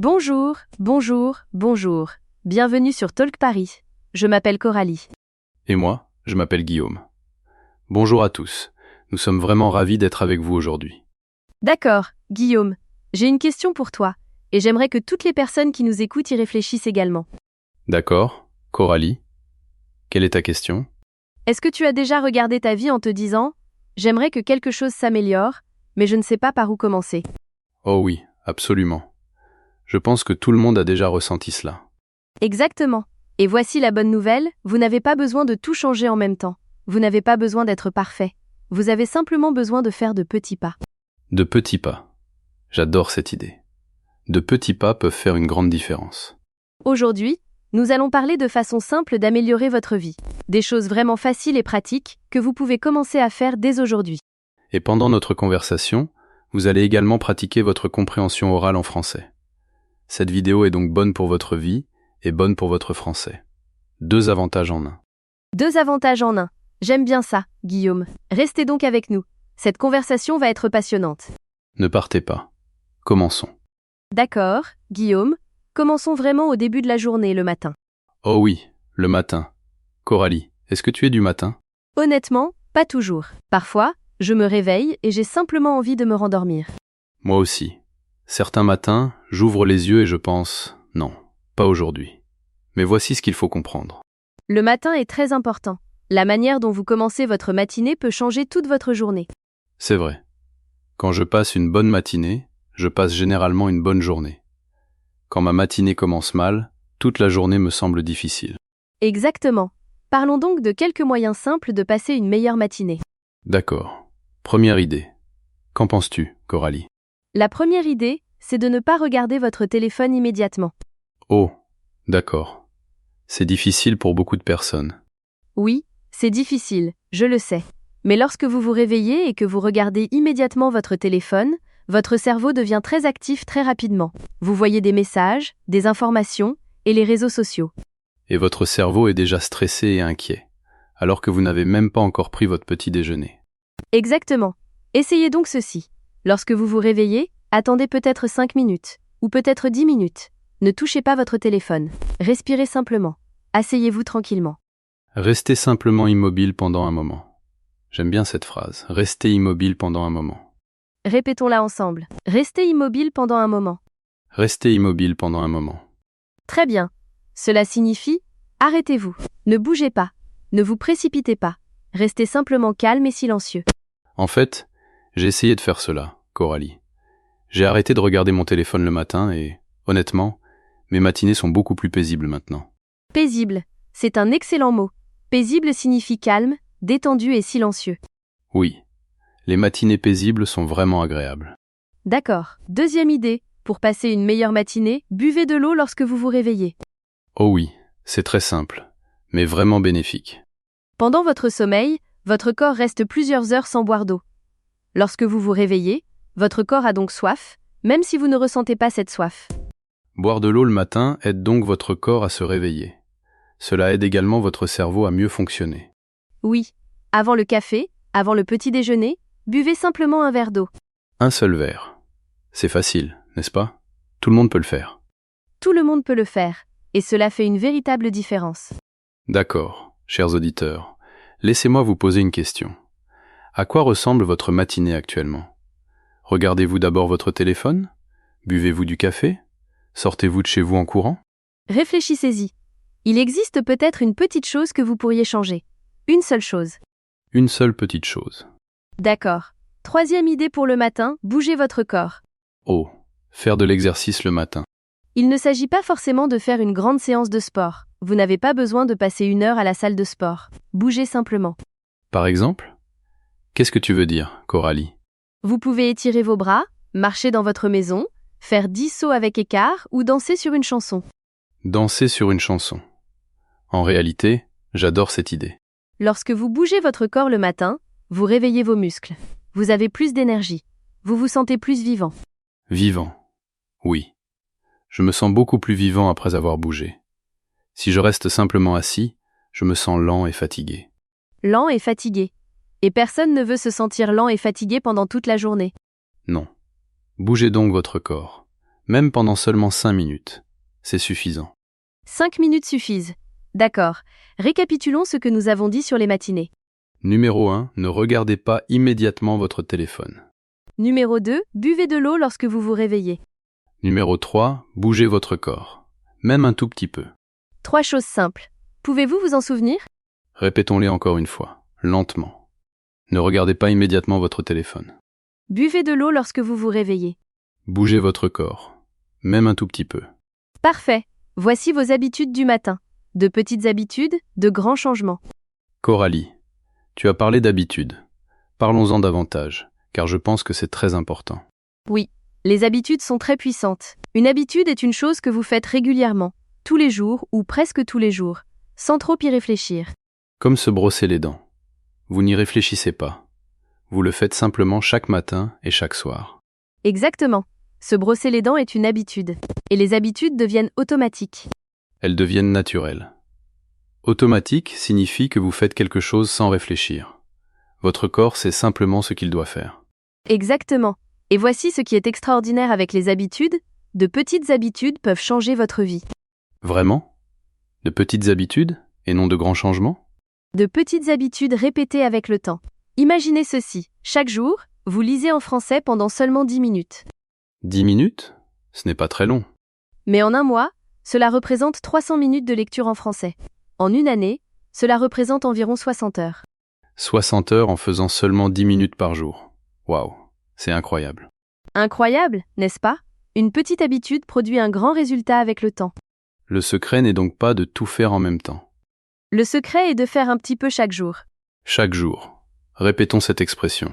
Bonjour, bonjour, bonjour. Bienvenue sur Talk Paris. Je m'appelle Coralie. Et moi, je m'appelle Guillaume. Bonjour à tous. Nous sommes vraiment ravis d'être avec vous aujourd'hui. D'accord, Guillaume. J'ai une question pour toi, et j'aimerais que toutes les personnes qui nous écoutent y réfléchissent également. D'accord, Coralie. Quelle est ta question? Est-ce que tu as déjà regardé ta vie en te disant « J'aimerais que quelque chose s'améliore, mais je ne sais pas par où commencer ». Oh oui, absolument. Je pense que tout le monde a déjà ressenti cela. Exactement. Et voici la bonne nouvelle, vous n'avez pas besoin de tout changer en même temps. Vous n'avez pas besoin d'être parfait. Vous avez simplement besoin de faire de petits pas. De petits pas. J'adore cette idée. De petits pas peuvent faire une grande différence. Aujourd'hui, nous allons parler de façon simple d'améliorer votre vie. Des choses vraiment faciles et pratiques que vous pouvez commencer à faire dès aujourd'hui. Et pendant notre conversation, vous allez également pratiquer votre compréhension orale en français. Cette vidéo est donc bonne pour votre vie et bonne pour votre français. 2 avantages en un. 2 avantages en un. J'aime bien ça, Guillaume. Restez donc avec nous. Cette conversation va être passionnante. Ne partez pas. Commençons. D'accord, Guillaume. Commençons vraiment au début de la journée, le matin. Oh oui, le matin. Coralie, est-ce que tu es du matin? Honnêtement, pas toujours. Parfois, je me réveille et j'ai simplement envie de me rendormir. Moi aussi. Certains matins, j'ouvre les yeux et je pense « Non, pas aujourd'hui ». Mais voici ce qu'il faut comprendre. Le matin est très important. La manière dont vous commencez votre matinée peut changer toute votre journée. C'est vrai. Quand je passe une bonne matinée, je passe généralement une bonne journée. Quand ma matinée commence mal, toute la journée me semble difficile. Exactement. Parlons donc de quelques moyens simples de passer une meilleure matinée. D'accord. Première idée. Qu'en penses-tu, Coralie? La première idée, c'est de ne pas regarder votre téléphone immédiatement. Oh, d'accord. C'est difficile pour beaucoup de personnes. Oui, c'est difficile, je le sais. Mais lorsque vous vous réveillez et que vous regardez immédiatement votre téléphone, votre cerveau devient très actif très rapidement. Vous voyez des messages, des informations et les réseaux sociaux. Et votre cerveau est déjà stressé et inquiet, alors que vous n'avez même pas encore pris votre petit déjeuner. Exactement. Essayez donc ceci. Lorsque vous vous réveillez, attendez peut-être 5 minutes, ou peut-être 10 minutes. Ne touchez pas votre téléphone. Respirez simplement. Asseyez-vous tranquillement. Restez simplement immobile pendant un moment. J'aime bien cette phrase. Restez immobile pendant un moment. Répétons-la ensemble. Restez immobile pendant un moment. Restez immobile pendant un moment. Très bien. Cela signifie arrêtez-vous. Ne bougez pas. Ne vous précipitez pas. Restez simplement calme et silencieux. En fait, j'ai essayé de faire cela, Coralie. J'ai arrêté de regarder mon téléphone le matin et, honnêtement, mes matinées sont beaucoup plus paisibles maintenant. Paisible. C'est un excellent mot. Paisible signifie calme, détendu et silencieux. Oui, les matinées paisibles sont vraiment agréables. D'accord. Deuxième idée. Pour passer une meilleure matinée, buvez de l'eau lorsque vous vous réveillez. Oh oui, c'est très simple, mais vraiment bénéfique. Pendant votre sommeil, votre corps reste plusieurs heures sans boire d'eau. Lorsque vous vous réveillez, votre corps a donc soif, même si vous ne ressentez pas cette soif. Boire de l'eau le matin aide donc votre corps à se réveiller. Cela aide également votre cerveau à mieux fonctionner. Oui, avant le café, avant le petit déjeuner, buvez simplement un verre d'eau. Un seul verre. C'est facile, n'est-ce pas? Tout le monde peut le faire. Tout le monde peut le faire, et cela fait une véritable différence. D'accord, chers auditeurs, laissez-moi vous poser une question. À quoi ressemble votre matinée actuellement? Regardez-vous d'abord votre téléphone? Buvez-vous du café? Sortez-vous de chez vous en courant? Réfléchissez-y. Il existe peut-être une petite chose que vous pourriez changer. Une seule chose. Une seule petite chose. D'accord. Troisième idée pour le matin, bougez votre corps. Oh, faire de l'exercice le matin. Il ne s'agit pas forcément de faire une grande séance de sport. Vous n'avez pas besoin de passer 1 heure à la salle de sport. Bougez simplement. Par exemple? Qu'est-ce que tu veux dire, Coralie? Vous pouvez étirer vos bras, marcher dans votre maison, faire 10 sauts avec écart ou danser sur une chanson. Danser sur une chanson. En réalité, j'adore cette idée. Lorsque vous bougez votre corps le matin, vous réveillez vos muscles. Vous avez plus d'énergie. Vous vous sentez plus vivant. Vivant. Oui. Je me sens beaucoup plus vivant après avoir bougé. Si je reste simplement assis, je me sens lent et fatigué. Lent et fatigué. Et personne ne veut se sentir lent et fatigué pendant toute la journée. Non. Bougez donc votre corps. Même pendant seulement 5 minutes. C'est suffisant. 5 minutes suffisent. D'accord. Récapitulons ce que nous avons dit sur les matinées. Numéro 1. Ne regardez pas immédiatement votre téléphone. Numéro 2. Buvez de l'eau lorsque vous vous réveillez. Numéro 3. Bougez votre corps. Même un tout petit peu. 3 choses simples. Pouvez-vous vous en souvenir? Répétons-les encore une fois, lentement. Ne regardez pas immédiatement votre téléphone. Buvez de l'eau lorsque vous vous réveillez. Bougez votre corps. Même un tout petit peu. Parfait. Voici vos habitudes du matin. De petites habitudes, de grands changements. Coralie, tu as parlé d'habitudes. Parlons-en davantage, car je pense que c'est très important. Oui, les habitudes sont très puissantes. Une habitude est une chose que vous faites régulièrement, tous les jours ou presque tous les jours, sans trop y réfléchir. Comme se brosser les dents. Vous n'y réfléchissez pas. Vous le faites simplement chaque matin et chaque soir. Exactement. Se brosser les dents est une habitude. Et les habitudes deviennent automatiques. Elles deviennent naturelles. Automatique signifie que vous faites quelque chose sans réfléchir. Votre corps sait simplement ce qu'il doit faire. Exactement. Et voici ce qui est extraordinaire avec les habitudes. De petites habitudes peuvent changer votre vie. Vraiment? De petites habitudes et non de grands changements? De petites habitudes répétées avec le temps. Imaginez ceci. Chaque jour, vous lisez en français pendant seulement 10 minutes. 10 minutes? Ce n'est pas très long. Mais en un mois, cela représente 300 minutes de lecture en français. En une année, cela représente environ 60 heures. 60 heures en faisant seulement 10 minutes par jour. Waouh, c'est incroyable. Incroyable, n'est-ce pas? Une petite habitude produit un grand résultat avec le temps. Le secret n'est donc pas de tout faire en même temps. Le secret est de faire un petit peu chaque jour. Chaque jour. Répétons cette expression.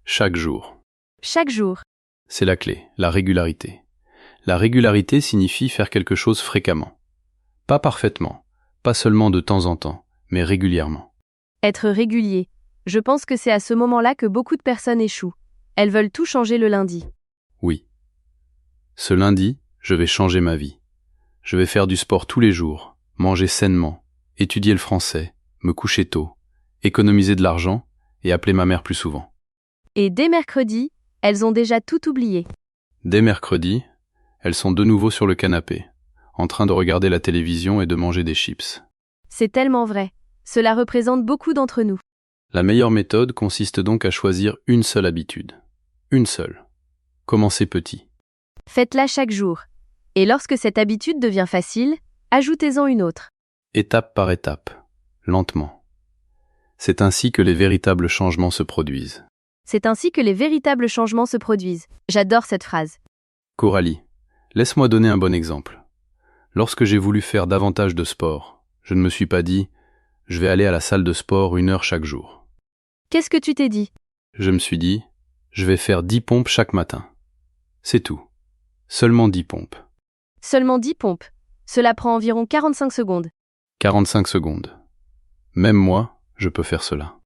Chaque jour. Chaque jour. C'est la clé, la régularité. La régularité signifie faire quelque chose fréquemment. Pas parfaitement, pas seulement de temps en temps, mais régulièrement. Être régulier. Je pense que c'est à ce moment-là que beaucoup de personnes échouent. Elles veulent tout changer le lundi. Oui. Ce lundi, je vais changer ma vie. Je vais faire du sport tous les jours, manger sainement, étudier le français, me coucher tôt, économiser de l'argent et appeler ma mère plus souvent. Et dès mercredi, elles ont déjà tout oublié. Dès mercredi, elles sont de nouveau sur le canapé, en train de regarder la télévision et de manger des chips. C'est tellement vrai. Cela représente beaucoup d'entre nous. La meilleure méthode consiste donc à choisir une seule habitude. Une seule. Commencez petit. Faites-la chaque jour. Et lorsque cette habitude devient facile, ajoutez-en une autre. Étape par étape, lentement. C'est ainsi que les véritables changements se produisent. C'est ainsi que les véritables changements se produisent. J'adore cette phrase. Coralie, laisse-moi donner un bon exemple. Lorsque j'ai voulu faire davantage de sport, je ne me suis pas dit « je vais aller à la salle de sport 1 heure chaque jour ». Qu'est-ce que tu t'es dit? Je me suis dit « je vais faire 10 pompes chaque matin ». C'est tout. Seulement 10 pompes. Seulement 10 pompes. Cela prend environ 45 secondes. 45 secondes. Même moi, je peux faire cela.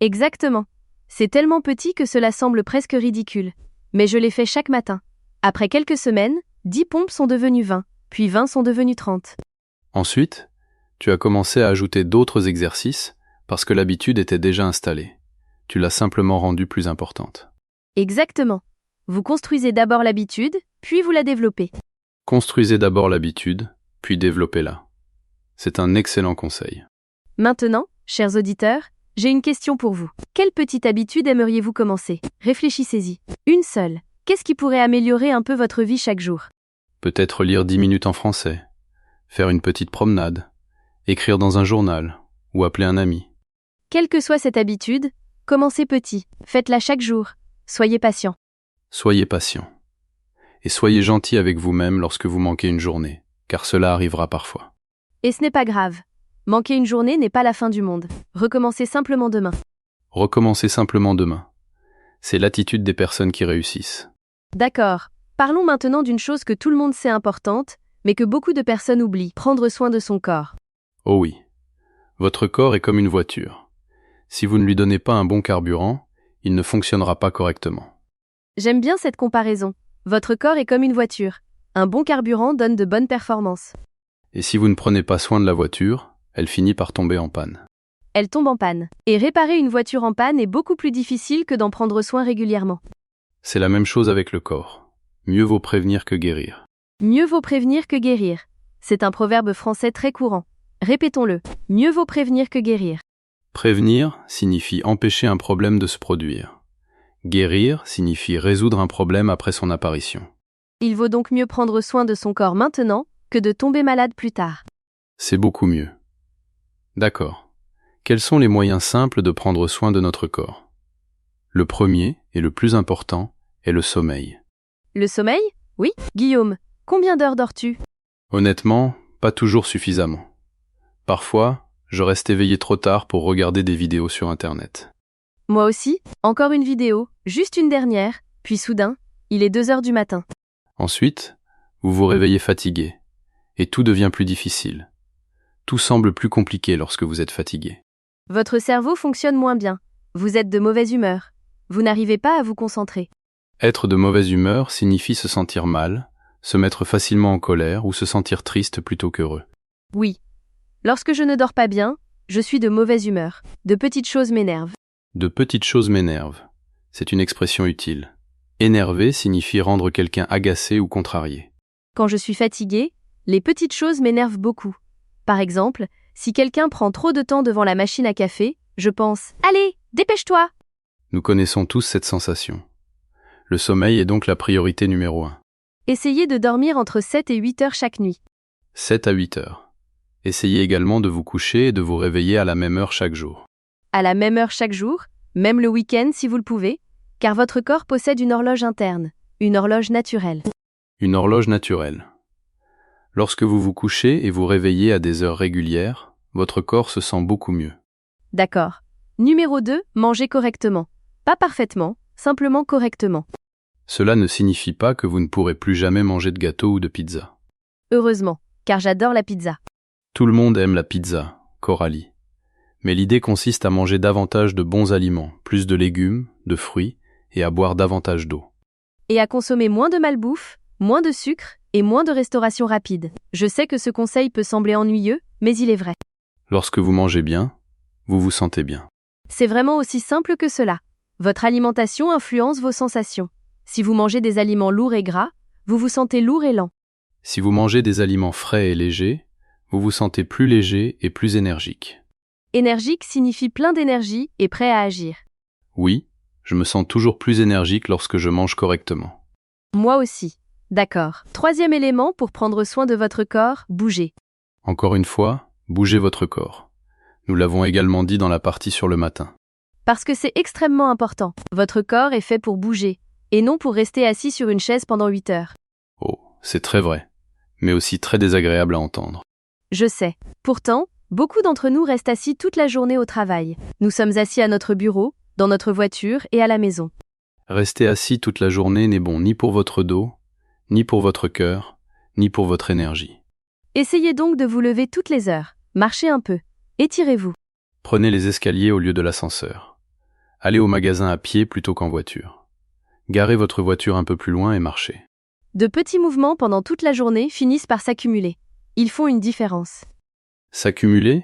Exactement. C'est tellement petit que cela semble presque ridicule. Mais je l'ai fait chaque matin. Après quelques semaines, 10 pompes sont devenues 20, puis 20 sont devenues 30. Ensuite, tu as commencé à ajouter d'autres exercices parce que l'habitude était déjà installée. Tu l'as simplement rendue plus importante. Exactement. Vous construisez d'abord l'habitude, puis vous la développez. Construisez d'abord l'habitude, puis développez-la. C'est un excellent conseil. Maintenant, chers auditeurs, j'ai une question pour vous. Quelle petite habitude aimeriez-vous commencer? Réfléchissez-y. Une seule. Qu'est-ce qui pourrait améliorer un peu votre vie chaque jour? Peut-être lire 10 minutes en français, faire une petite promenade, écrire dans un journal ou appeler un ami. Quelle que soit cette habitude, commencez petit, faites-la chaque jour. Soyez patient. Soyez patient. Et soyez gentil avec vous-même lorsque vous manquez une journée, car cela arrivera parfois. Et ce n'est pas grave. Manquer une journée n'est pas la fin du monde. Recommencez simplement demain. Recommencez simplement demain. C'est l'attitude des personnes qui réussissent. D'accord. Parlons maintenant d'une chose que tout le monde sait importante, mais que beaucoup de personnes oublient. Prendre soin de son corps. Oh oui. Votre corps est comme une voiture. Si vous ne lui donnez pas un bon carburant, il ne fonctionnera pas correctement. J'aime bien cette comparaison. Votre corps est comme une voiture. Un bon carburant donne de bonnes performances. Et si vous ne prenez pas soin de la voiture, elle finit par tomber en panne. Elle tombe en panne. Et réparer une voiture en panne est beaucoup plus difficile que d'en prendre soin régulièrement. C'est la même chose avec le corps. Mieux vaut prévenir que guérir. Mieux vaut prévenir que guérir. C'est un proverbe français très courant. Répétons-le. Mieux vaut prévenir que guérir. Prévenir signifie empêcher un problème de se produire. Guérir signifie résoudre un problème après son apparition. Il vaut donc mieux prendre soin de son corps maintenant que de tomber malade plus tard. C'est beaucoup mieux. D'accord. Quels sont les moyens simples de prendre soin de notre corps? Le premier, et le plus important, est le sommeil. Le sommeil? Oui, Guillaume. Combien d'heures dors-tu? Honnêtement, pas toujours suffisamment. Parfois, je reste éveillé trop tard pour regarder des vidéos sur Internet. Moi aussi. Encore une vidéo, juste une dernière, puis soudain, il est 2 heures du matin. Ensuite, vous vous réveillez fatigué, et tout devient plus difficile. Tout semble plus compliqué lorsque vous êtes fatigué. Votre cerveau fonctionne moins bien. Vous êtes de mauvaise humeur. Vous n'arrivez pas à vous concentrer. Être de mauvaise humeur signifie se sentir mal, se mettre facilement en colère ou se sentir triste plutôt qu'heureux. Oui. Lorsque je ne dors pas bien, je suis de mauvaise humeur. De petites choses m'énervent. De petites choses m'énervent. C'est une expression utile. Énerver signifie rendre quelqu'un agacé ou contrarié. Quand je suis fatiguée, les petites choses m'énervent beaucoup. Par exemple, si quelqu'un prend trop de temps devant la machine à café, je pense « Allez, dépêche-toi !» Nous connaissons tous cette sensation. Le sommeil est donc la priorité numéro 1. Essayez de dormir entre 7 et 8 heures chaque nuit. 7 à 8 heures. Essayez également de vous coucher et de vous réveiller à la même heure chaque jour. À la même heure chaque jour, même le week-end si vous le pouvez, car votre corps possède une horloge interne, une horloge naturelle. Une horloge naturelle. Lorsque vous vous couchez et vous réveillez à des heures régulières, votre corps se sent beaucoup mieux. D'accord. Numéro 2, mangez correctement. Pas parfaitement, simplement correctement. Cela ne signifie pas que vous ne pourrez plus jamais manger de gâteau ou de pizza. Heureusement, car j'adore la pizza. Tout le monde aime la pizza, Coralie. Mais l'idée consiste à manger davantage de bons aliments, plus de légumes, de fruits, et à boire davantage d'eau. Et à consommer moins de malbouffe, moins de sucre et moins de restauration rapide. Je sais que ce conseil peut sembler ennuyeux, mais il est vrai. Lorsque vous mangez bien, vous vous sentez bien. C'est vraiment aussi simple que cela. Votre alimentation influence vos sensations. Si vous mangez des aliments lourds et gras, vous vous sentez lourd et lent. Si vous mangez des aliments frais et légers, vous vous sentez plus léger et plus énergique. Énergique signifie plein d'énergie et prêt à agir. Oui, je me sens toujours plus énergique lorsque je mange correctement. Moi aussi. D'accord. 3e élément pour prendre soin de votre corps, bougez. Encore une fois, bougez votre corps. Nous l'avons également dit dans la partie sur le matin. Parce que c'est extrêmement important. Votre corps est fait pour bouger, et non pour rester assis sur une chaise pendant 8 heures. Oh, c'est très vrai, mais aussi très désagréable à entendre. Je sais. Pourtant, beaucoup d'entre nous restent assis toute la journée au travail. Nous sommes assis à notre bureau, dans notre voiture et à la maison. Rester assis toute la journée n'est bon ni pour votre dos, ni pour votre cœur, ni pour votre énergie. Essayez donc de vous lever toutes les heures. Marchez un peu. Étirez-vous. Prenez les escaliers au lieu de l'ascenseur. Allez au magasin à pied plutôt qu'en voiture. Garez votre voiture un peu plus loin et marchez. De petits mouvements pendant toute la journée finissent par s'accumuler. Ils font une différence. S'accumuler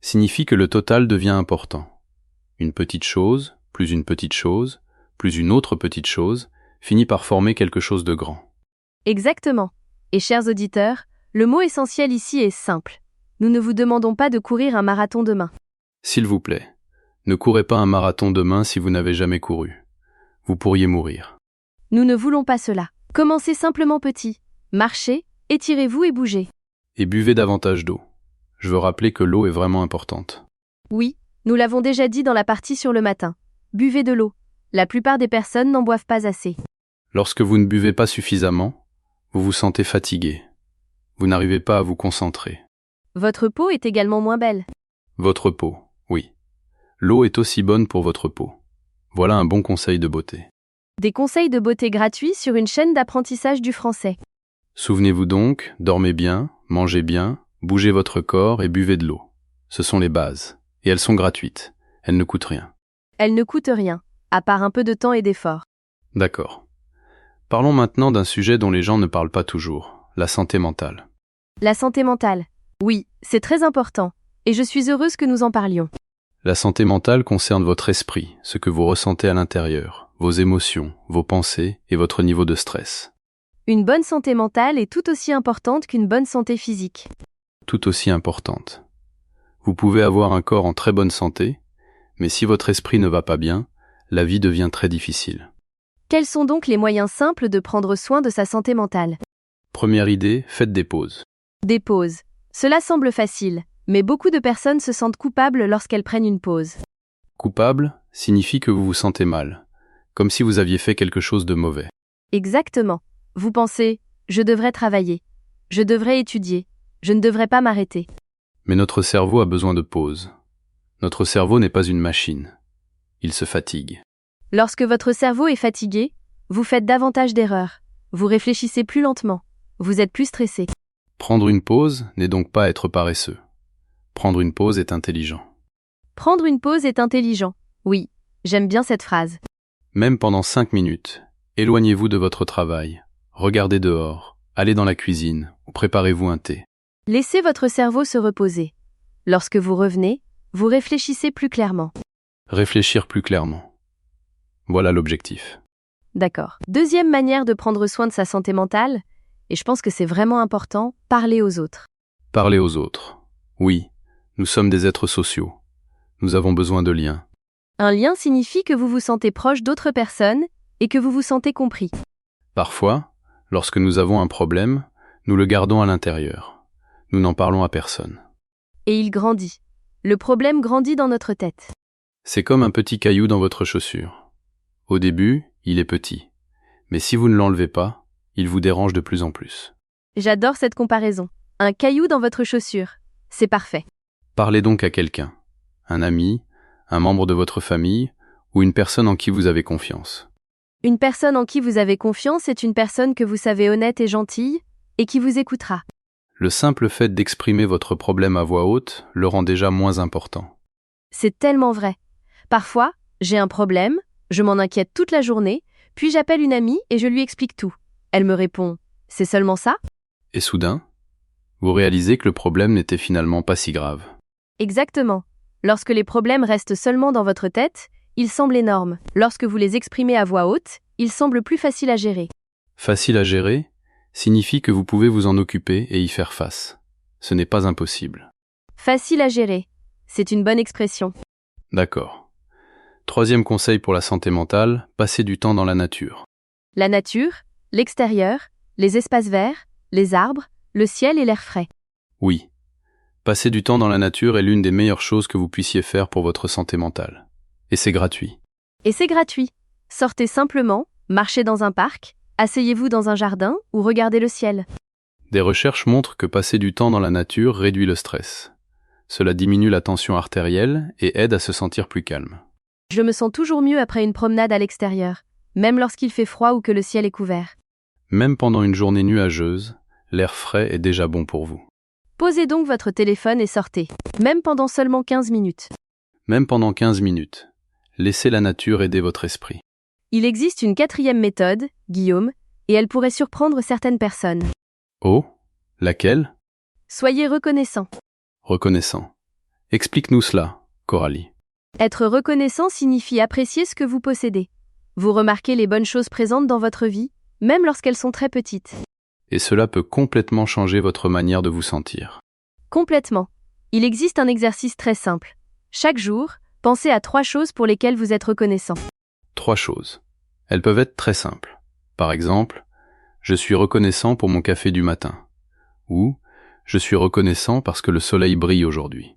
signifie que le total devient important. Une petite chose, plus une petite chose, plus une autre petite chose, finit par former quelque chose de grand. Exactement. Et chers auditeurs, le mot essentiel ici est simple. Nous ne vous demandons pas de courir un marathon demain. S'il vous plaît, ne courez pas un marathon demain si vous n'avez jamais couru. Vous pourriez mourir. Nous ne voulons pas cela. Commencez simplement petit. Marchez, étirez-vous et bougez. Et buvez davantage d'eau. Je veux rappeler que l'eau est vraiment importante. Oui, nous l'avons déjà dit dans la partie sur le matin. Buvez de l'eau. La plupart des personnes n'en boivent pas assez. Lorsque vous ne buvez pas suffisamment, vous vous sentez fatigué. Vous n'arrivez pas à vous concentrer. Votre peau est également moins belle. Votre peau, oui. L'eau est aussi bonne pour votre peau. Voilà un bon conseil de beauté. Des conseils de beauté gratuits sur une chaîne d'apprentissage du français. Souvenez-vous donc, dormez bien, mangez bien, bougez votre corps et buvez de l'eau. Ce sont les bases. Et elles sont gratuites. Elles ne coûtent rien. Elles ne coûtent rien, à part un peu de temps et d'effort. D'accord. Parlons maintenant d'un sujet dont les gens ne parlent pas toujours, la santé mentale. La santé mentale. Oui, c'est très important. Et je suis heureuse que nous en parlions. La santé mentale concerne votre esprit, ce que vous ressentez à l'intérieur, vos émotions, vos pensées et votre niveau de stress. Une bonne santé mentale est tout aussi importante qu'une bonne santé physique. Tout aussi importante. Vous pouvez avoir un corps en très bonne santé, mais si votre esprit ne va pas bien, la vie devient très difficile. Quels sont donc les moyens simples de prendre soin de sa santé mentale? Première idée, faites des pauses. Des pauses. Cela semble facile, mais beaucoup de personnes se sentent coupables lorsqu'elles prennent une pause. Coupable signifie que vous vous sentez mal, comme si vous aviez fait quelque chose de mauvais. Exactement. Vous pensez, je devrais travailler, je devrais étudier, je ne devrais pas m'arrêter. Mais notre cerveau a besoin de pause. Notre cerveau n'est pas une machine. Il se fatigue. Lorsque votre cerveau est fatigué, vous faites davantage d'erreurs, vous réfléchissez plus lentement, vous êtes plus stressé. Prendre une pause n'est donc pas être paresseux. Prendre une pause est intelligent. Prendre une pause est intelligent. Oui, j'aime bien cette phrase. Même pendant 5 minutes, éloignez-vous de votre travail, regardez dehors, allez dans la cuisine ou préparez-vous un thé. Laissez votre cerveau se reposer. Lorsque vous revenez, vous réfléchissez plus clairement. Réfléchir plus clairement. Voilà l'objectif. D'accord. Deuxième manière de prendre soin de sa santé mentale, et je pense que c'est vraiment important, parler aux autres. Parler aux autres. Oui, nous sommes des êtres sociaux. Nous avons besoin de liens. Un lien signifie que vous vous sentez proche d'autres personnes et que vous vous sentez compris. Parfois, lorsque nous avons un problème, nous le gardons à l'intérieur. Nous n'en parlons à personne. Et il grandit. Le problème grandit dans notre tête. C'est comme un petit caillou dans votre chaussure. Au début, il est petit. Mais si vous ne l'enlevez pas, il vous dérange de plus en plus. J'adore cette comparaison. Un caillou dans votre chaussure. C'est parfait. Parlez donc à quelqu'un. Un ami, un membre de votre famille ou une personne en qui vous avez confiance. Une personne en qui vous avez confiance est une personne que vous savez honnête et gentille et qui vous écoutera. Le simple fait d'exprimer votre problème à voix haute le rend déjà moins important. C'est tellement vrai. Parfois, j'ai un problème, je m'en inquiète toute la journée, puis j'appelle une amie et je lui explique tout. Elle me répond « C'est seulement ça ?» Et soudain, vous réalisez que le problème n'était finalement pas si grave. Exactement. Lorsque les problèmes restent seulement dans votre tête, ils semblent énormes. Lorsque vous les exprimez à voix haute, ils semblent plus faciles à gérer. Facile à gérer signifie que vous pouvez vous en occuper et y faire face. Ce n'est pas impossible. Facile à gérer. C'est une bonne expression. D'accord. Troisième conseil pour la santé mentale, passez du temps dans la nature. La nature, l'extérieur, les espaces verts, les arbres, le ciel et l'air frais. Oui. Passer du temps dans la nature est l'une des meilleures choses que vous puissiez faire pour votre santé mentale. Et c'est gratuit. Et c'est gratuit. Sortez simplement, marchez dans un parc, asseyez-vous dans un jardin ou regardez le ciel. Des recherches montrent que passer du temps dans la nature réduit le stress. Cela diminue la tension artérielle et aide à se sentir plus calme. Je me sens toujours mieux après une promenade à l'extérieur, même lorsqu'il fait froid ou que le ciel est couvert. Même pendant une journée nuageuse, l'air frais est déjà bon pour vous. Posez donc votre téléphone et sortez, même pendant seulement 15 minutes. Même pendant 15 minutes, laissez la nature aider votre esprit. Il existe une quatrième méthode, Guillaume, et elle pourrait surprendre certaines personnes. Oh, laquelle? Soyez reconnaissant. Reconnaissant. Explique-nous cela, Coralie. Être reconnaissant signifie apprécier ce que vous possédez. Vous remarquez les bonnes choses présentes dans votre vie, même lorsqu'elles sont très petites. Et cela peut complètement changer votre manière de vous sentir. Complètement. Il existe un exercice très simple. Chaque jour, pensez à 3 choses pour lesquelles vous êtes reconnaissant. 3 choses. Elles peuvent être très simples. Par exemple, je suis reconnaissant pour mon café du matin. Ou, je suis reconnaissant parce que le soleil brille aujourd'hui.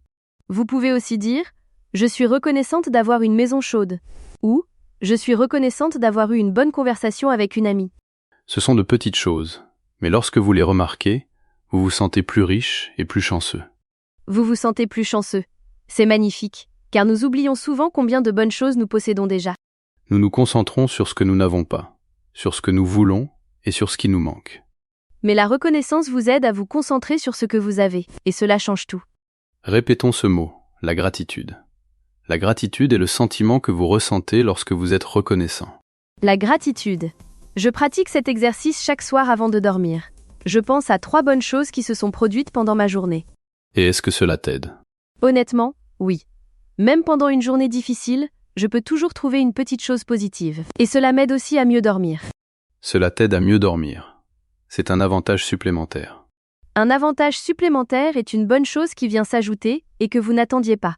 Vous pouvez aussi dire « Je suis reconnaissante d'avoir une maison chaude » ou « Je suis reconnaissante d'avoir eu une bonne conversation avec une amie ». Ce sont de petites choses, mais lorsque vous les remarquez, vous vous sentez plus riche et plus chanceux. Vous vous sentez plus chanceux. C'est magnifique, car nous oublions souvent combien de bonnes choses nous possédons déjà. Nous nous concentrons sur ce que nous n'avons pas, sur ce que nous voulons et sur ce qui nous manque. Mais la reconnaissance vous aide à vous concentrer sur ce que vous avez, et cela change tout. Répétons ce mot, la gratitude. La gratitude est le sentiment que vous ressentez lorsque vous êtes reconnaissant. La gratitude. Je pratique cet exercice chaque soir avant de dormir. Je pense à 3 bonnes choses qui se sont produites pendant ma journée. Et est-ce que cela t'aide? Honnêtement, oui. Même pendant une journée difficile, je peux toujours trouver une petite chose positive. Et cela m'aide aussi à mieux dormir. Cela t'aide à mieux dormir. C'est un avantage supplémentaire. Un avantage supplémentaire est une bonne chose qui vient s'ajouter et que vous n'attendiez pas.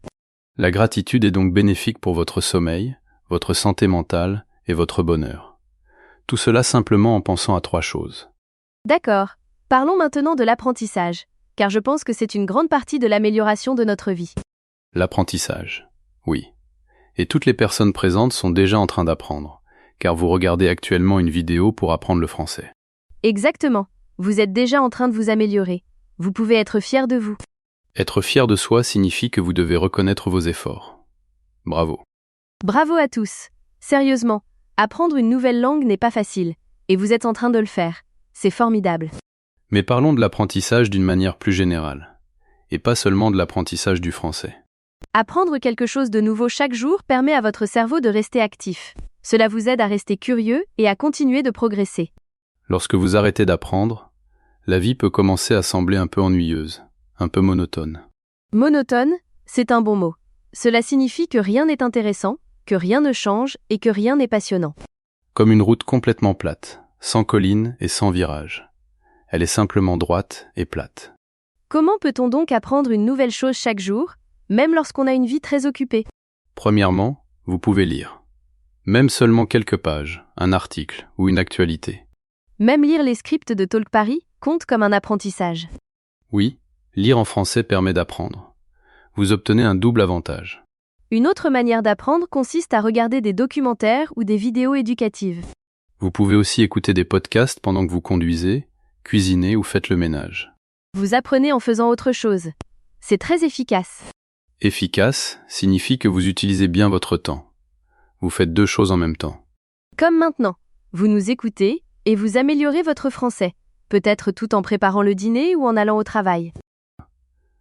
La gratitude est donc bénéfique pour votre sommeil, votre santé mentale et votre bonheur. Tout cela simplement en pensant à 3 choses. D'accord. Parlons maintenant de l'apprentissage, car je pense que c'est une grande partie de l'amélioration de notre vie. L'apprentissage. Oui. Et toutes les personnes présentes sont déjà en train d'apprendre, car vous regardez actuellement une vidéo pour apprendre le français. Exactement. Vous êtes déjà en train de vous améliorer. Vous pouvez être fier de vous. Être fier de soi signifie que vous devez reconnaître vos efforts. Bravo. Bravo à tous. Sérieusement, apprendre une nouvelle langue n'est pas facile, et vous êtes en train de le faire. C'est formidable. Mais parlons de l'apprentissage d'une manière plus générale, et pas seulement de l'apprentissage du français. Apprendre quelque chose de nouveau chaque jour permet à votre cerveau de rester actif. Cela vous aide à rester curieux et à continuer de progresser. Lorsque vous arrêtez d'apprendre, la vie peut commencer à sembler un peu ennuyeuse, un peu monotone. Monotone, c'est un bon mot. Cela signifie que rien n'est intéressant, que rien ne change et que rien n'est passionnant. Comme une route complètement plate, sans collines et sans virage. Elle est simplement droite et plate. Comment peut-on donc apprendre une nouvelle chose chaque jour, même lorsqu'on a une vie très occupée? Premièrement, vous pouvez lire. Même seulement quelques pages, un article ou une actualité. Même lire les scripts de Talk Paris compte comme un apprentissage. Oui, lire en français permet d'apprendre. Vous obtenez un double avantage. Une autre manière d'apprendre consiste à regarder des documentaires ou des vidéos éducatives. Vous pouvez aussi écouter des podcasts pendant que vous conduisez, cuisinez ou faites le ménage. Vous apprenez en faisant autre chose. C'est très efficace. Efficace signifie que vous utilisez bien votre temps. Vous faites 2 choses en même temps. Comme maintenant, vous nous écoutez et vous améliorez votre français, peut-être tout en préparant le dîner ou en allant au travail.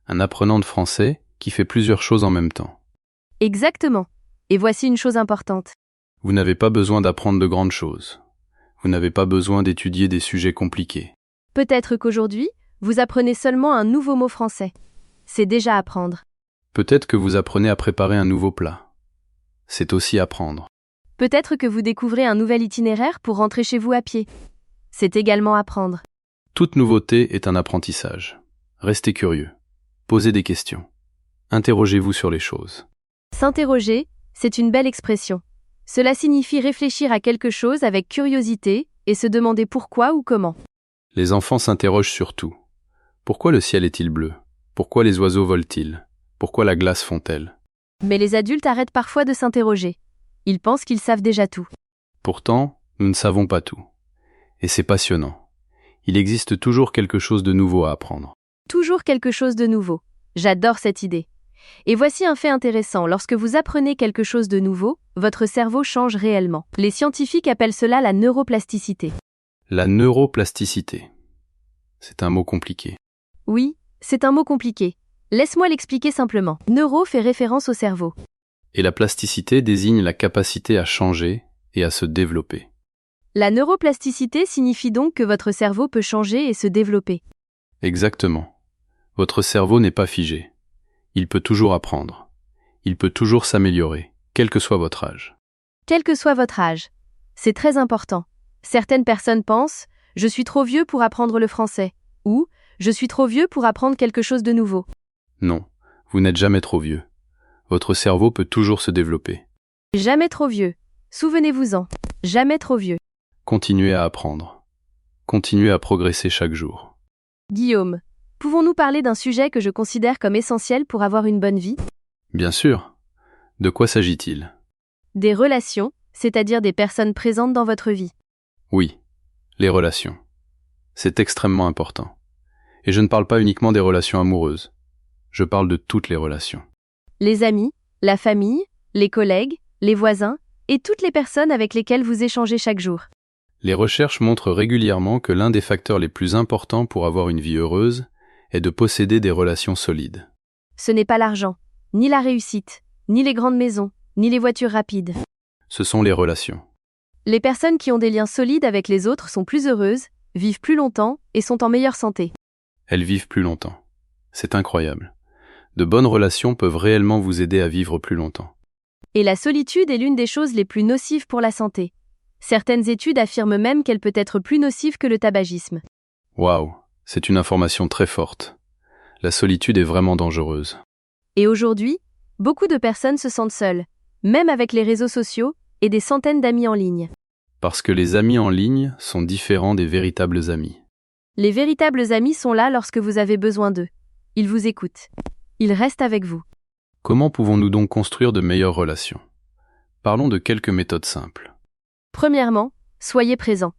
Un apprenant de français qui fait plusieurs choses en même temps. Exactement. Et voici une chose importante. Vous n'avez pas besoin d'apprendre de grandes choses. Vous n'avez pas besoin d'étudier des sujets compliqués. Peut-être qu'aujourd'hui, vous apprenez seulement un nouveau mot français. C'est déjà apprendre. Peut-être que vous apprenez à préparer un nouveau plat. C'est aussi apprendre. Peut-être que vous découvrez un nouvel itinéraire pour rentrer chez vous à pied. C'est également apprendre. Toute nouveauté est un apprentissage. Restez curieux. Posez des questions. Interrogez-vous sur les choses. S'interroger, c'est une belle expression. Cela signifie réfléchir à quelque chose avec curiosité et se demander pourquoi ou comment. Les enfants s'interrogent sur tout. Pourquoi le ciel est-il bleu? Pourquoi les oiseaux volent-ils? Pourquoi la glace fond-elle? Mais les adultes arrêtent parfois de s'interroger. Ils pensent qu'ils savent déjà tout. Pourtant, nous ne savons pas tout. Et c'est passionnant. Il existe toujours quelque chose de nouveau à apprendre. Toujours quelque chose de nouveau. J'adore cette idée. Et voici un fait intéressant, lorsque vous apprenez quelque chose de nouveau, votre cerveau change réellement. Les scientifiques appellent cela la neuroplasticité. La neuroplasticité. C'est un mot compliqué. Oui, c'est un mot compliqué. Laisse-moi l'expliquer simplement. Neuro fait référence au cerveau. Et la plasticité désigne la capacité à changer et à se développer. La neuroplasticité signifie donc que votre cerveau peut changer et se développer. Exactement. Votre cerveau n'est pas figé. Il peut toujours apprendre. Il peut toujours s'améliorer, quel que soit votre âge. Quel que soit votre âge. C'est très important. Certaines personnes pensent « je suis trop vieux pour apprendre le français » ou « je suis trop vieux pour apprendre quelque chose de nouveau ». Non, vous n'êtes jamais trop vieux. Votre cerveau peut toujours se développer. Jamais trop vieux. Souvenez-vous-en. Jamais trop vieux. Continuez à apprendre. Continuez à progresser chaque jour. Guillaume, pouvons-nous parler d'un sujet que je considère comme essentiel pour avoir une bonne vie? Bien sûr. De quoi s'agit-il? Des relations, c'est-à-dire des personnes présentes dans votre vie. Oui, les relations. C'est extrêmement important. Et je ne parle pas uniquement des relations amoureuses. Je parle de toutes les relations. Les amis, la famille, les collègues, les voisins et toutes les personnes avec lesquelles vous échangez chaque jour. Les recherches montrent régulièrement que l'un des facteurs les plus importants pour avoir une vie heureuse est de posséder des relations solides. Ce n'est pas l'argent, ni la réussite, ni les grandes maisons, ni les voitures rapides. Ce sont les relations. Les personnes qui ont des liens solides avec les autres sont plus heureuses, vivent plus longtemps et sont en meilleure santé. Elles vivent plus longtemps. C'est incroyable. De bonnes relations peuvent réellement vous aider à vivre plus longtemps. Et la solitude est l'une des choses les plus nocives pour la santé. Certaines études affirment même qu'elle peut être plus nocive que le tabagisme. Waouh, c'est une information très forte. La solitude est vraiment dangereuse. Et aujourd'hui, beaucoup de personnes se sentent seules, même avec les réseaux sociaux et des centaines d'amis en ligne. Parce que les amis en ligne sont différents des véritables amis. Les véritables amis sont là lorsque vous avez besoin d'eux. Ils vous écoutent. Ils restent avec vous. Comment pouvons-nous donc construire de meilleures relations? Parlons de quelques méthodes simples. Premièrement, soyez présent.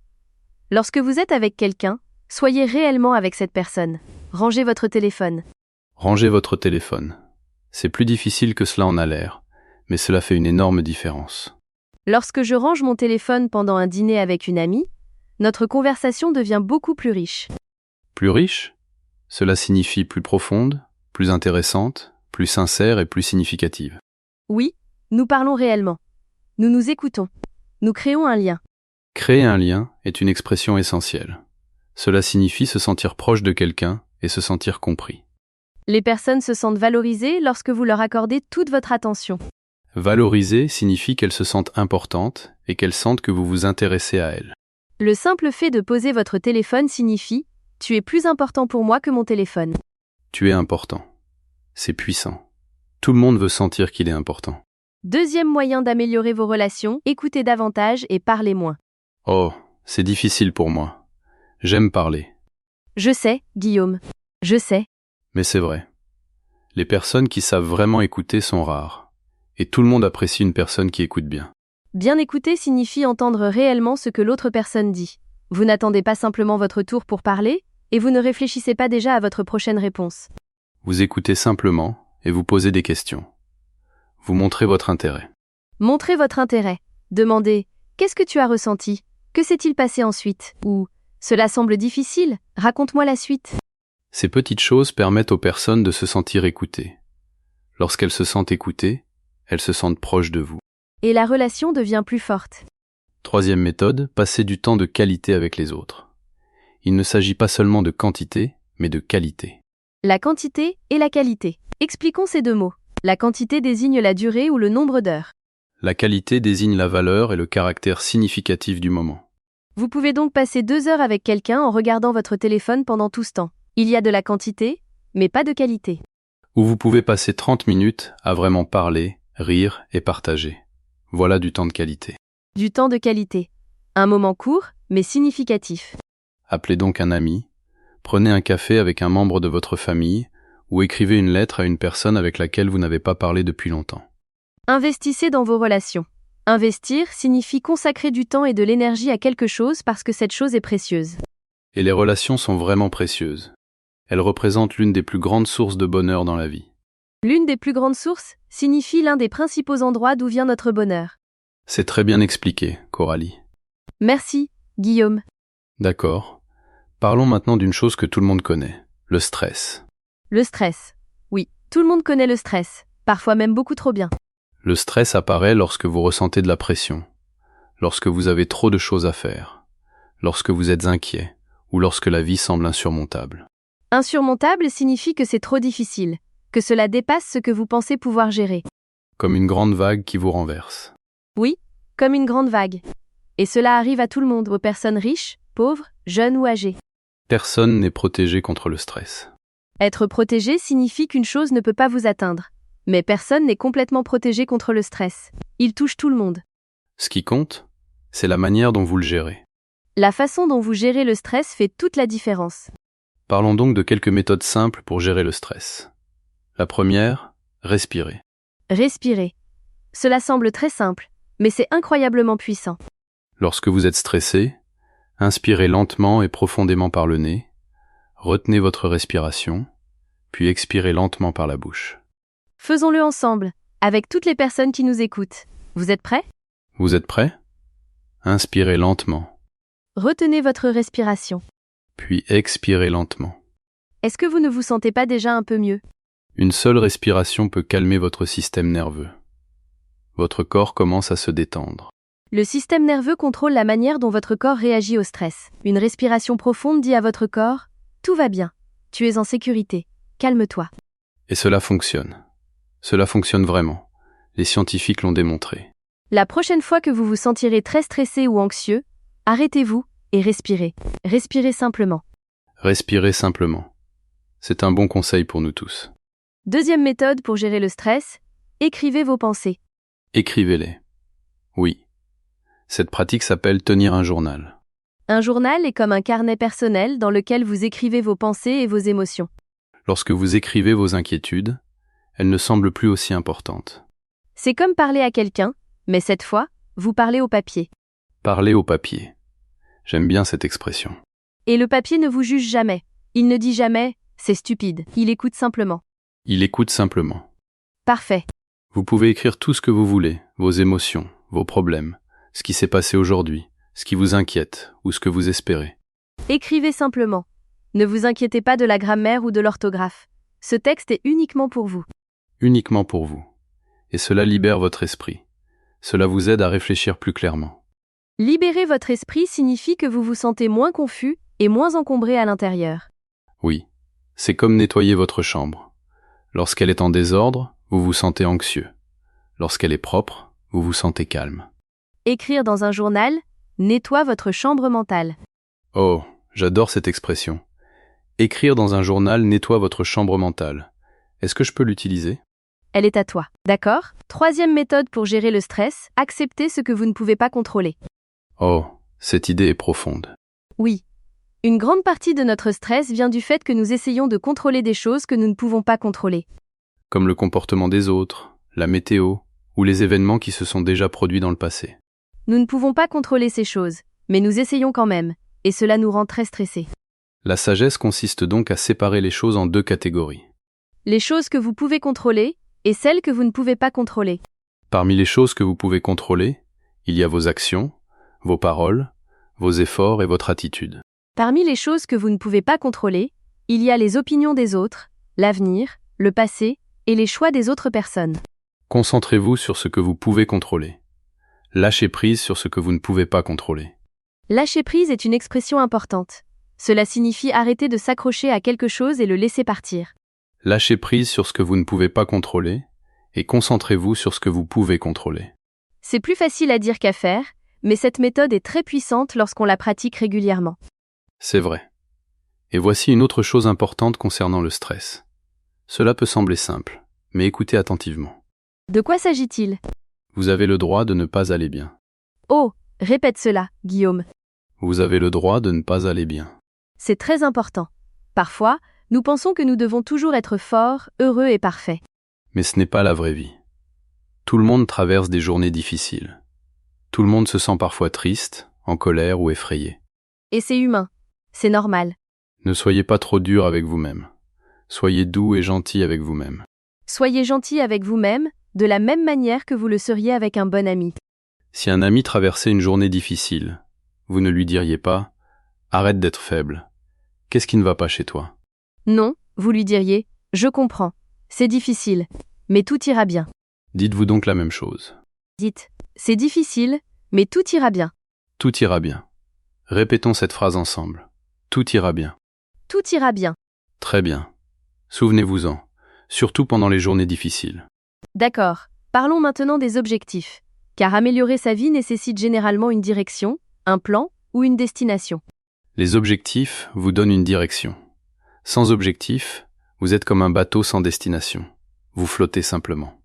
Lorsque vous êtes avec quelqu'un, soyez réellement avec cette personne. Rangez votre téléphone. Rangez votre téléphone. C'est plus difficile que cela en a l'air, mais cela fait une énorme différence. Lorsque je range mon téléphone pendant un dîner avec une amie, notre conversation devient beaucoup plus riche. Plus riche? Cela signifie plus profonde, plus intéressante, plus sincère et plus significative. Oui, nous parlons réellement. Nous nous écoutons. Nous créons un lien. Créer un lien est une expression essentielle. Cela signifie se sentir proche de quelqu'un et se sentir compris. Les personnes se sentent valorisées lorsque vous leur accordez toute votre attention. Valoriser signifie qu'elles se sentent importantes et qu'elles sentent que vous vous intéressez à elles. Le simple fait de poser votre téléphone signifie « Tu es plus important pour moi que mon téléphone ». Tu es important. C'est puissant. Tout le monde veut sentir qu'il est important. Deuxième moyen d'améliorer vos relations, écoutez davantage et parlez moins. Oh, c'est difficile pour moi. J'aime parler. Je sais, Guillaume. Je sais. Mais c'est vrai. Les personnes qui savent vraiment écouter sont rares. Et tout le monde apprécie une personne qui écoute bien. Bien écouter signifie entendre réellement ce que l'autre personne dit. Vous n'attendez pas simplement votre tour pour parler, et vous ne réfléchissez pas déjà à votre prochaine réponse. Vous écoutez simplement et vous posez des questions. Vous montrez votre intérêt. Montrez votre intérêt. Demandez « Qu'est-ce que tu as ressenti? Que s'est-il passé ensuite ?» ou « Cela semble difficile, raconte-moi la suite. » Ces petites choses permettent aux personnes de se sentir écoutées. Lorsqu'elles se sentent écoutées, elles se sentent proches de vous. Et la relation devient plus forte. Troisième méthode, passer du temps de qualité avec les autres. Il ne s'agit pas seulement de quantité, mais de qualité. La quantité et la qualité. Expliquons ces deux mots. La quantité désigne la durée ou le nombre d'heures. La qualité désigne la valeur et le caractère significatif du moment. Vous pouvez donc passer 2 heures avec quelqu'un en regardant votre téléphone pendant tout ce temps. Il y a de la quantité, mais pas de qualité. Ou vous pouvez passer 30 minutes à vraiment parler, rire et partager. Voilà du temps de qualité. Du temps de qualité. Un moment court, mais significatif. Appelez donc un ami, prenez un café avec un membre de votre famille ou écrivez une lettre à une personne avec laquelle vous n'avez pas parlé depuis longtemps. Investissez dans vos relations. Investir signifie consacrer du temps et de l'énergie à quelque chose parce que cette chose est précieuse. Et les relations sont vraiment précieuses. Elles représentent l'une des plus grandes sources de bonheur dans la vie. L'une des plus grandes sources signifie l'un des principaux endroits d'où vient notre bonheur. C'est très bien expliqué, Coralie. Merci, Guillaume. D'accord. Parlons maintenant d'une chose que tout le monde connaît, le stress. Le stress. Oui, tout le monde connaît le stress, parfois même beaucoup trop bien. Le stress apparaît lorsque vous ressentez de la pression, lorsque vous avez trop de choses à faire, lorsque vous êtes inquiet ou lorsque la vie semble insurmontable. Insurmontable signifie que c'est trop difficile, que cela dépasse ce que vous pensez pouvoir gérer. Comme une grande vague qui vous renverse. Oui, comme une grande vague. Et cela arrive à tout le monde, aux personnes riches, pauvres, jeunes ou âgées. Personne n'est protégé contre le stress. Être protégé signifie qu'une chose ne peut pas vous atteindre. Mais personne n'est complètement protégé contre le stress. Il touche tout le monde. Ce qui compte, c'est la manière dont vous le gérez. La façon dont vous gérez le stress fait toute la différence. Parlons donc de quelques méthodes simples pour gérer le stress. La première, respirer. Respirer. Cela semble très simple, mais c'est incroyablement puissant. Lorsque vous êtes stressé, inspirez lentement et profondément par le nez, retenez votre respiration, puis expirez lentement par la bouche. Faisons-le ensemble, avec toutes les personnes qui nous écoutent. Vous êtes prêts? Vous êtes prêts? Inspirez lentement, Retenez votre respiration. puis expirez lentement. Est-ce que vous ne vous sentez pas déjà un peu mieux? Une seule respiration peut calmer votre système nerveux. Votre corps commence à se détendre. Le système nerveux contrôle la manière dont votre corps réagit au stress. Une respiration profonde dit à votre corps « Tout va bien, tu es en sécurité, calme-toi ». Et cela fonctionne. Cela fonctionne vraiment. Les scientifiques l'ont démontré. La prochaine fois que vous vous sentirez très stressé ou anxieux, arrêtez-vous et respirez. Respirez simplement. Respirez simplement. C'est un bon conseil pour nous tous. Deuxième méthode pour gérer le stress, écrivez vos pensées. Écrivez-les. Oui. Cette pratique s'appelle tenir un journal. Un journal est comme un carnet personnel dans lequel vous écrivez vos pensées et vos émotions. Lorsque vous écrivez vos inquiétudes, elles ne semblent plus aussi importantes. C'est comme parler à quelqu'un, mais cette fois, vous parlez au papier. Parlez au papier. J'aime bien cette expression. Et le papier ne vous juge jamais. Il ne dit jamais « c'est stupide », il écoute simplement. Il écoute simplement. Parfait. Vous pouvez écrire tout ce que vous voulez, vos émotions, vos problèmes, ce qui s'est passé aujourd'hui, ce qui vous inquiète ou ce que vous espérez. Écrivez simplement. Ne vous inquiétez pas de la grammaire ou de l'orthographe. Ce texte est uniquement pour vous. Uniquement pour vous. Et cela libère votre esprit. Cela vous aide à réfléchir plus clairement. Libérer votre esprit signifie que vous vous sentez moins confus et moins encombré à l'intérieur. Oui, c'est comme nettoyer votre chambre. Lorsqu'elle est en désordre, vous vous sentez anxieux. Lorsqu'elle est propre, vous vous sentez calme. Écrire dans un journal nettoie votre chambre mentale. Oh, j'adore cette expression. Écrire dans un journal nettoie votre chambre mentale. Est-ce que je peux l'utiliser ? Elle est à toi. D'accord ? Troisième méthode pour gérer le stress, accepter ce que vous ne pouvez pas contrôler. Oh, cette idée est profonde. Oui. Une grande partie de notre stress vient du fait que nous essayons de contrôler des choses que nous ne pouvons pas contrôler. Comme le comportement des autres, la météo, ou les événements qui se sont déjà produits dans le passé. Nous ne pouvons pas contrôler ces choses, mais nous essayons quand même, et cela nous rend très stressés. La sagesse consiste donc à séparer les choses en deux catégories. Les choses que vous pouvez contrôler, et celles que vous ne pouvez pas contrôler. Parmi les choses que vous pouvez contrôler, il y a vos actions, vos paroles, vos efforts et votre attitude. Parmi les choses que vous ne pouvez pas contrôler, il y a les opinions des autres, l'avenir, le passé, et les choix des autres personnes. Concentrez-vous sur ce que vous pouvez contrôler. Lâchez prise sur ce que vous ne pouvez pas contrôler. Lâcher prise est une expression importante. Cela signifie arrêter de s'accrocher à quelque chose et le laisser partir. Lâchez prise sur ce que vous ne pouvez pas contrôler et concentrez-vous sur ce que vous pouvez contrôler. C'est plus facile à dire qu'à faire, mais cette méthode est très puissante lorsqu'on la pratique régulièrement. C'est vrai. Et voici une autre chose importante concernant le stress. Cela peut sembler simple, mais écoutez attentivement. De quoi s'agit-il ? Vous avez le droit de ne pas aller bien. Oh, répète cela, Guillaume. Vous avez le droit de ne pas aller bien. C'est très important. Parfois, nous pensons que nous devons toujours être forts, heureux et parfaits. Mais ce n'est pas la vraie vie. Tout le monde traverse des journées difficiles. Tout le monde se sent parfois triste, en colère ou effrayé. Et c'est humain. C'est normal. Ne soyez pas trop dur avec vous-même. Soyez doux et gentil avec vous-même. Soyez gentil avec vous-même, de la même manière que vous le seriez avec un bon ami. Si un ami traversait une journée difficile, vous ne lui diriez pas « Arrête d'être faible. Qu'est-ce qui ne va pas chez toi ?» Non, vous lui diriez « Je comprends. C'est difficile. Mais tout ira bien. » Dites-vous donc la même chose. Dites « C'est difficile, mais tout ira bien. » Tout ira bien. Répétons cette phrase ensemble. Tout ira bien. Tout ira bien. Très bien. Souvenez-vous-en, surtout pendant les journées difficiles. D'accord. Parlons maintenant des objectifs. Car améliorer sa vie nécessite généralement une direction, un plan ou une destination. Les objectifs vous donnent une direction. Sans objectif, vous êtes comme un bateau sans destination. Vous flottez simplement.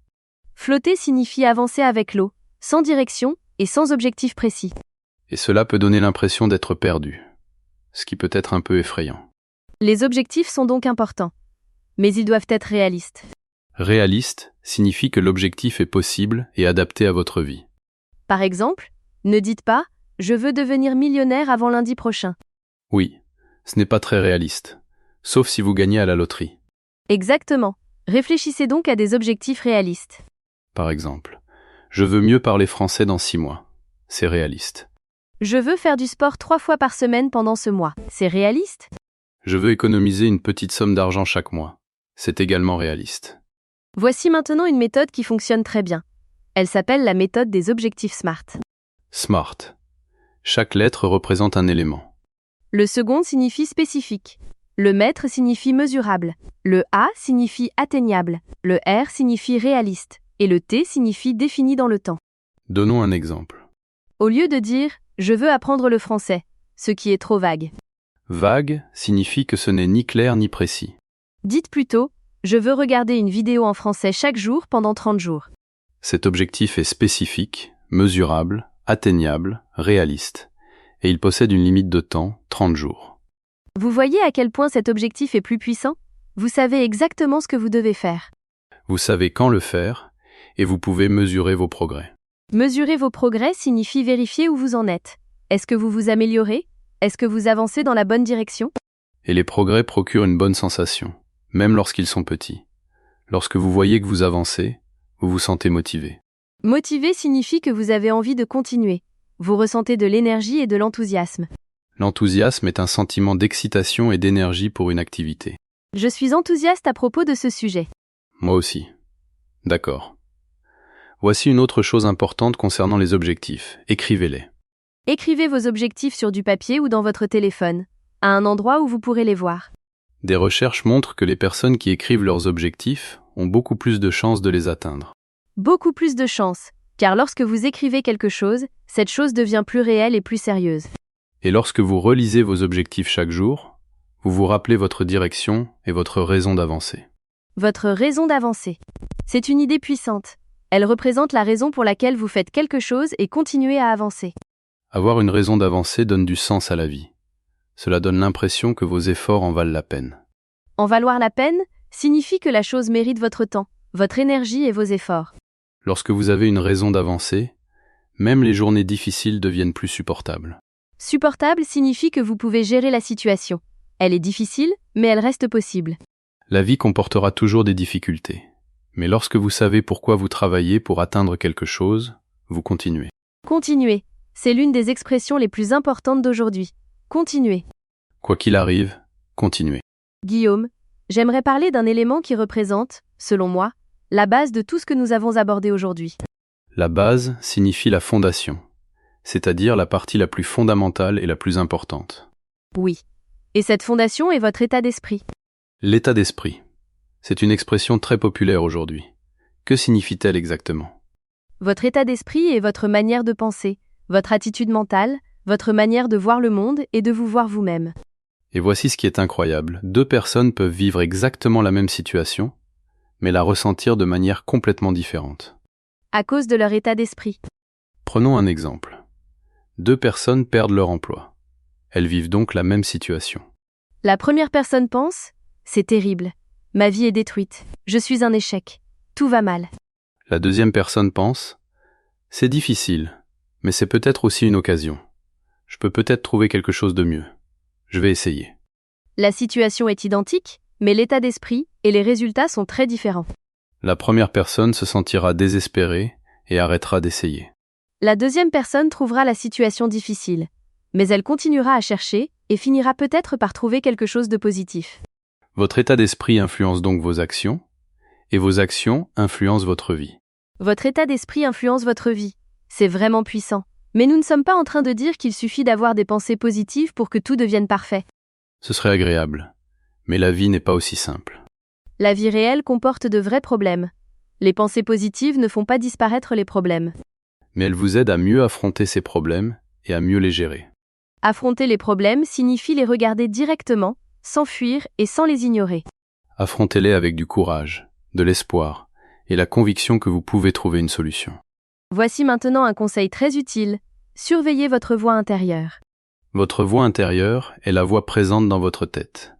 Flotter signifie avancer avec l'eau, sans direction et sans objectif précis. Et cela peut donner l'impression d'être perdu, ce qui peut être un peu effrayant. Les objectifs sont donc importants, mais ils doivent être réalistes. Réaliste signifie que l'objectif est possible et adapté à votre vie. Par exemple, ne dites pas « Je veux devenir millionnaire avant lundi prochain ». Oui, ce n'est pas très réaliste, sauf si vous gagnez à la loterie. Exactement. Réfléchissez donc à des objectifs réalistes. Par exemple, je veux mieux parler français dans 6 mois. C'est réaliste. Je veux faire du sport 3 fois par semaine pendant ce mois. C'est réaliste ? Je veux économiser une petite somme d'argent chaque mois. C'est également réaliste. Voici maintenant une méthode qui fonctionne très bien. Elle s'appelle la méthode des objectifs SMART. SMART. Chaque lettre représente un élément. Le second signifie spécifique. Le mètre signifie mesurable. Le A signifie atteignable. Le R signifie réaliste. Et le T signifie défini dans le temps. Donnons un exemple. Au lieu de dire « je veux apprendre le français », ce qui est trop vague. Vague signifie que ce n'est ni clair ni précis. Dites plutôt, je veux regarder une vidéo en français chaque jour pendant 30 jours. Cet objectif est spécifique, mesurable, atteignable, réaliste, et il possède une limite de temps, 30 jours. Vous voyez à quel point cet objectif est plus puissant? Vous savez exactement ce que vous devez faire. Vous savez quand le faire, et vous pouvez mesurer vos progrès. Mesurer vos progrès signifie vérifier où vous en êtes. Est-ce que vous vous améliorez? Est-ce que vous avancez dans la bonne direction? Et les progrès procurent une bonne sensation, même lorsqu'ils sont petits. Lorsque vous voyez que vous avancez, vous vous sentez motivé. Motiver signifie que vous avez envie de continuer. Vous ressentez de l'énergie et de l'enthousiasme. L'enthousiasme est un sentiment d'excitation et d'énergie pour une activité. Je suis enthousiaste à propos de ce sujet. Moi aussi. D'accord. Voici une autre chose importante concernant les objectifs. Écrivez-les. Écrivez vos objectifs sur du papier ou dans votre téléphone, à un endroit où vous pourrez les voir. Des recherches montrent que les personnes qui écrivent leurs objectifs ont beaucoup plus de chances de les atteindre. Beaucoup plus de chance, car lorsque vous écrivez quelque chose, cette chose devient plus réelle et plus sérieuse. Et lorsque vous relisez vos objectifs chaque jour, vous vous rappelez votre direction et votre raison d'avancer. Votre raison d'avancer. C'est une idée puissante. Elle représente la raison pour laquelle vous faites quelque chose et continuez à avancer. Avoir une raison d'avancer donne du sens à la vie. Cela donne l'impression que vos efforts en valent la peine. En valoir la peine signifie que la chose mérite votre temps, votre énergie et vos efforts. Lorsque vous avez une raison d'avancer, même les journées difficiles deviennent plus supportables. Supportable signifie que vous pouvez gérer la situation. Elle est difficile, mais elle reste possible. La vie comportera toujours des difficultés. Mais lorsque vous savez pourquoi vous travaillez pour atteindre quelque chose, vous continuez. Continuez. C'est l'une des expressions les plus importantes d'aujourd'hui. Continuez. Quoi qu'il arrive, continuez. Guillaume, j'aimerais parler d'un élément qui représente, selon moi, la base de tout ce que nous avons abordé aujourd'hui. La base signifie la fondation, c'est-à-dire la partie la plus fondamentale et la plus importante. Oui. Et cette fondation est votre état d'esprit. L'état d'esprit. C'est une expression très populaire aujourd'hui. Que signifie-t-elle exactement? Votre état d'esprit est votre manière de penser, votre attitude mentale, votre manière de voir le monde et de vous voir vous-même. Et voici ce qui est incroyable. 2 personnes peuvent vivre exactement la même situation, mais la ressentir de manière complètement différente. À cause de leur état d'esprit. Prenons un exemple. 2 personnes perdent leur emploi. Elles vivent donc la même situation. La première personne pense « C'est terrible. Ma vie est détruite. Je suis un échec. Tout va mal. » La deuxième personne pense « C'est difficile, mais c'est peut-être aussi une occasion. Je peux peut-être trouver quelque chose de mieux. Je vais essayer. » La situation est identique, mais l'état d'esprit et les résultats sont très différents. La première personne se sentira désespérée et arrêtera d'essayer. La deuxième personne trouvera la situation difficile, mais elle continuera à chercher et finira peut-être par trouver quelque chose de positif. Votre état d'esprit influence donc vos actions, et vos actions influencent votre vie. Votre état d'esprit influence votre vie. C'est vraiment puissant. Mais nous ne sommes pas en train de dire qu'il suffit d'avoir des pensées positives pour que tout devienne parfait. Ce serait agréable, mais la vie n'est pas aussi simple. La vie réelle comporte de vrais problèmes. Les pensées positives ne font pas disparaître les problèmes. Mais elles vous aident à mieux affronter ces problèmes et à mieux les gérer. Affronter les problèmes signifie les regarder directement, sans fuir et sans les ignorer. Affrontez-les avec du courage, de l'espoir et la conviction que vous pouvez trouver une solution. Voici maintenant un conseil très utile. Surveillez votre voix intérieure. Votre voix intérieure est la voix présente dans votre tête,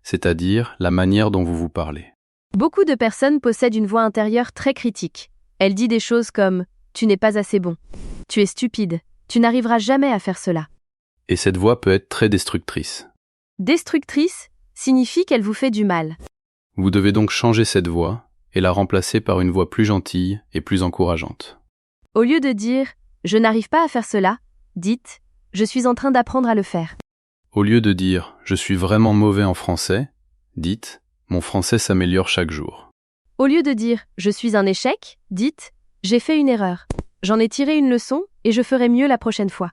c'est-à-dire la manière dont vous vous parlez. Beaucoup de personnes possèdent une voix intérieure très critique. Elle dit des choses comme « Tu n'es pas assez bon »,« Tu es stupide »,« Tu n'arriveras jamais à faire cela ». Et cette voix peut être très destructrice. Destructrice signifie qu'elle vous fait du mal. Vous devez donc changer cette voix et la remplacer par une voix plus gentille et plus encourageante. Au lieu de dire « Je n'arrive pas à faire cela », dites « Je suis en train d'apprendre à le faire ». Au lieu de dire « Je suis vraiment mauvais en français », dites « Mon français s'améliore chaque jour ». Au lieu de dire « Je suis un échec », dites « J'ai fait une erreur. J'en ai tiré une leçon et je ferai mieux la prochaine fois ».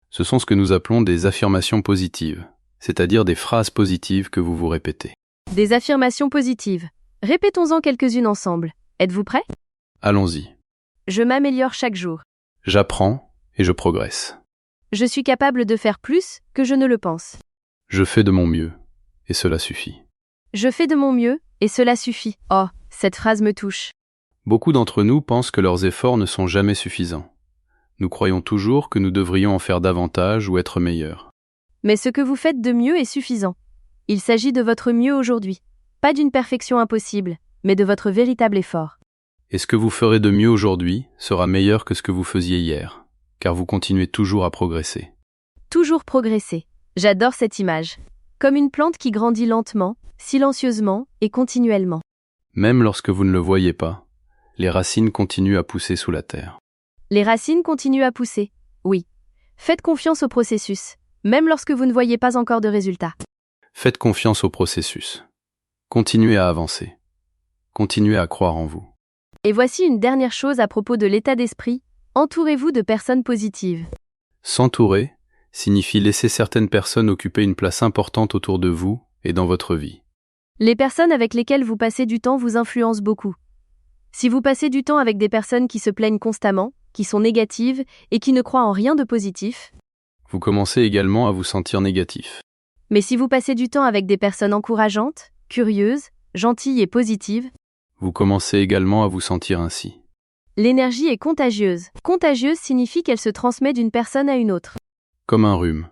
Ce sont ce que nous appelons des affirmations positives, c'est-à-dire des phrases positives que vous vous répétez. Des affirmations positives. Répétons-en quelques-unes ensemble. Êtes-vous prêts? Allons-y. Je m'améliore chaque jour. J'apprends et je progresse. Je suis capable de faire plus que je ne le pense. Je fais de mon mieux, et cela suffit. Je fais de mon mieux, et cela suffit. Oh, cette phrase me touche. Beaucoup d'entre nous pensent que leurs efforts ne sont jamais suffisants. Nous croyons toujours que nous devrions en faire davantage ou être meilleurs. Mais ce que vous faites de mieux est suffisant. Il s'agit de votre mieux aujourd'hui. Pas d'une perfection impossible, mais de votre véritable effort. Et ce que vous ferez de mieux aujourd'hui sera meilleur que ce que vous faisiez hier, car vous continuez toujours à progresser. Toujours progresser. J'adore cette image. Comme une plante qui grandit lentement, silencieusement et continuellement. Même lorsque vous ne le voyez pas, les racines continuent à pousser sous la terre. Les racines continuent à pousser. Oui. Faites confiance au processus, même lorsque vous ne voyez pas encore de résultats. Faites confiance au processus. Continuez à avancer. Continuez à croire en vous. Et voici une dernière chose à propos de l'état d'esprit. Entourez-vous de personnes positives. S'entourer signifie laisser certaines personnes occuper une place importante autour de vous et dans votre vie. Les personnes avec lesquelles vous passez du temps vous influencent beaucoup. Si vous passez du temps avec des personnes qui se plaignent constamment, qui sont négatives et qui ne croient en rien de positif, vous commencez également à vous sentir négatif. mais si vous passez du temps avec des personnes encourageantes, curieuses, gentilles et positives, vous commencez également à vous sentir ainsi. l'énergie est contagieuse. Contagieuse signifie qu'elle se transmet d'une personne à une autre. Comme un rhume.